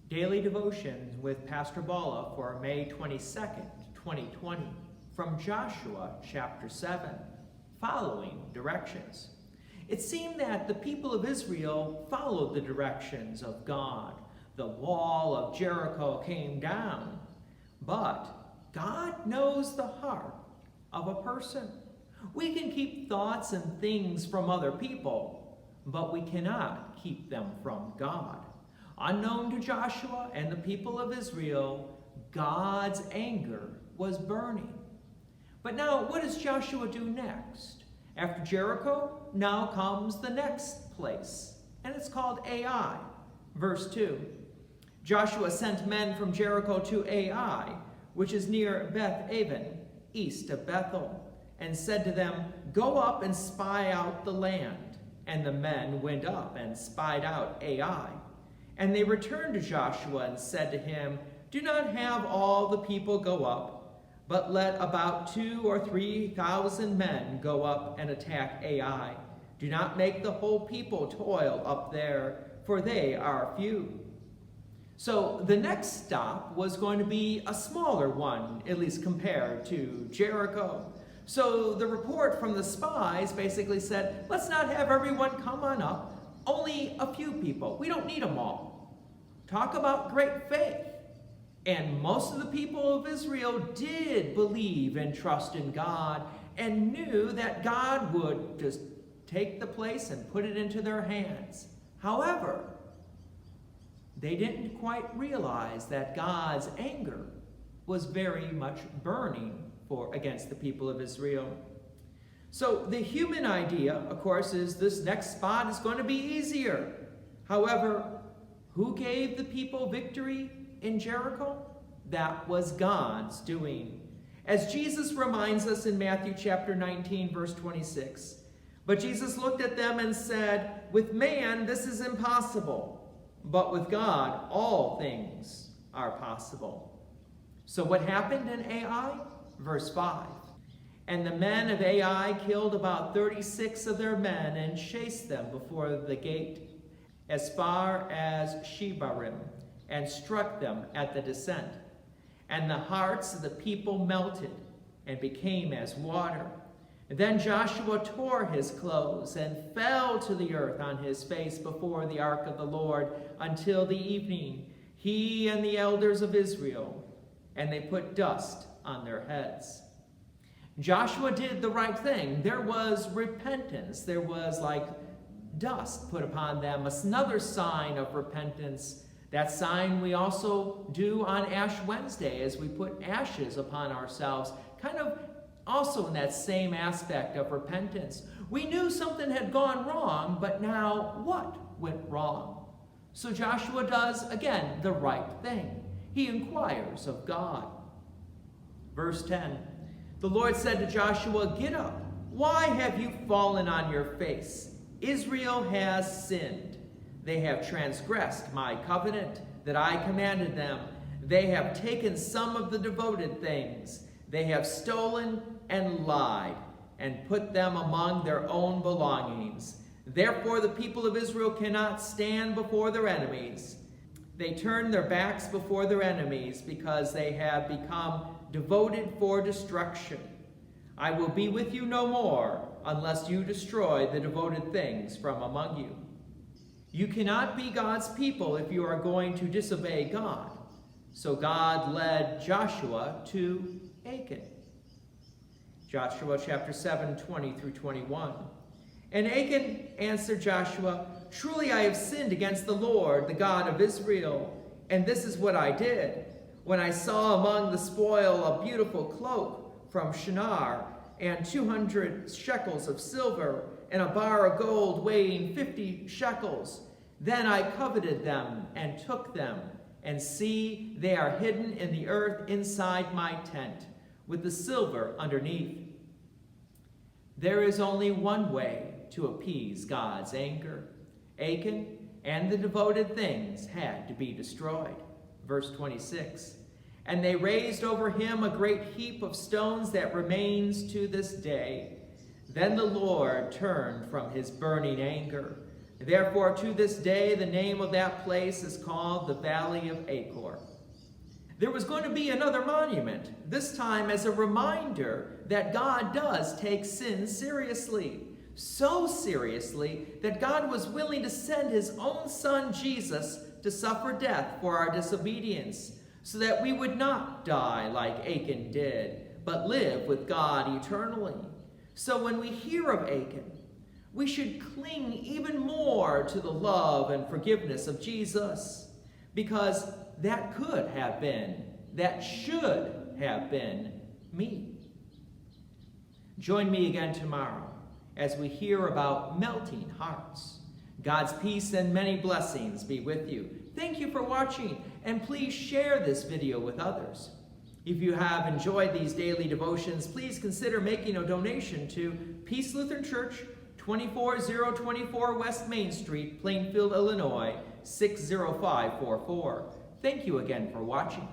Daily Devotions with Pastor Balla for May 22nd, 2020, from Joshua chapter 7, following directions. It seemed that the people of Israel followed the directions of God. The wall of Jericho came down, but God knows the heart of a person. We can keep thoughts and things from other people, but we cannot keep them from God. Unknown to Joshua and the people of Israel, God's anger was burning. But now, what does Joshua do next? After Jericho, now comes the next place, and it's called Ai. Verse 2, Joshua sent men from Jericho to Ai, which is near Beth-aven, east of Bethel, and said to them, "Go up and spy out the land." And the men went up and spied out Ai. And they returned to Joshua and said to him, "Do not have all the people go up, but let about 2,000 or 3,000 men go up and attack Ai. Do not make the whole people toil up there, for they are few." So the next stop was going to be a smaller one, at least compared to Jericho. So the report from the spies basically said, let's not have everyone come on up, only a few people. We don't need them all. Talk about great faith. And most of the people of Israel did believe and trust in God and knew that God would just take the place and put it into their hands. However, they didn't quite realize that God's anger was very much burning against the people of Israel. So the human idea, of course, is this next spot is going to be easier. However, who gave the people victory in Jericho? That was God's doing. As Jesus reminds us in Matthew chapter 19, verse 26, "But Jesus looked at them and said, 'With man this is impossible, but with God all things are possible.'" So what happened in Ai? Verse 5, "And the men of Ai killed about 36 of their men and chased them before the gate as far as Shebarim, and struck them at the descent. And the hearts of the people melted and became as water. Then Joshua tore his clothes and fell to the earth on his face before the ark of the Lord until the evening, he and the elders of Israel, and they put dust on their heads." Joshua did the right thing. There was repentance. There was like dust put upon them, another sign of repentance. That sign we also do on Ash Wednesday as we put ashes upon ourselves, kind of also in that same aspect of repentance. We knew something had gone wrong, but now what went wrong? So Joshua does, again, the right thing. He inquires of God. Verse 10, "The Lord said to Joshua, 'Get up. Why have you fallen on your face? Israel has sinned. They have transgressed my covenant that I commanded them. They have taken some of the devoted things. They have stolen and lied and put them among their own belongings. Therefore the people of Israel cannot stand before their enemies. They turn their backs before their enemies because they have become devoted for destruction. I will be with you no more unless you destroy the devoted things from among you.'" You cannot be God's people if you are going to disobey God. So God led Joshua to Achan. Joshua chapter 7, 20 through 21. "And Achan answered Joshua, 'Truly I have sinned against the Lord, the God of Israel. And this is what I did. When I saw among the spoil a beautiful cloak from Shinar, and 200 shekels of silver, and a bar of gold weighing 50 shekels. Then I coveted them and took them, and see, they are hidden in the earth inside my tent, with the silver underneath.'" There is only one way to appease God's anger. Achan and the devoted things had to be destroyed. Verse 26, "And they raised over him a great heap of stones that remains to this day. Then the Lord turned from his burning anger. Therefore, to this day, the name of that place is called the Valley of Achor. There was going to be another monument, this time as a reminder that God does take sin seriously. So seriously that God was willing to send his own son Jesus to suffer death for our disobedience, so that we would not die like Achan did, but live with God eternally. So when we hear of Achan, we should cling even more to the love and forgiveness of Jesus, because that could have been, that should have been me. Join me again tomorrow as we hear about melting hearts. God's peace and many blessings be with you. Thank you for watching, and please share this video with others. If you have enjoyed these daily devotions, please consider making a donation to Peace Lutheran Church, 24024 West Main Street, Plainfield, Illinois, 60544. Thank you again for watching.